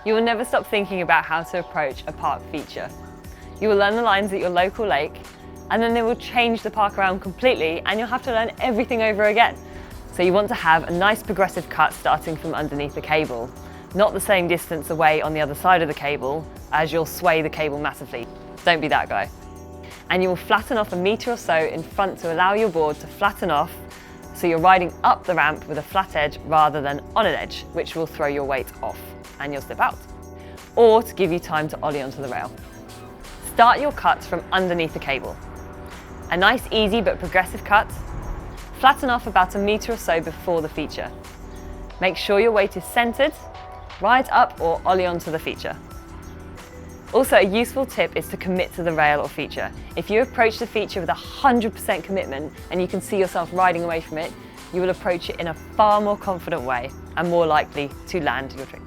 You will never stop thinking about how to approach a park feature. You will learn the lines at your local lake, and then they will change the park around completely and you'll have to learn everything over again. So you want to have a nice progressive cut starting from underneath the cable, not the same distance away on the other side of the cable, as you'll sway the cable massively. Don't be that guy. And you will flatten off a metre or so in front to allow your board to flatten off, so you're riding up the ramp with a flat edge rather than on an edge, which will throw your weight off and you'll slip out. Or to give you time to ollie onto the rail. Start your cuts from underneath the cable. A nice, easy but progressive cut. Flatten off about a metre or so before the feature. Make sure your weight is centred, ride up or ollie onto the feature. Also, a useful tip is to commit to the rail or feature. If you approach the feature with 100% commitment and you can see yourself riding away from it, you will approach it in a far more confident way and more likely to land your trick.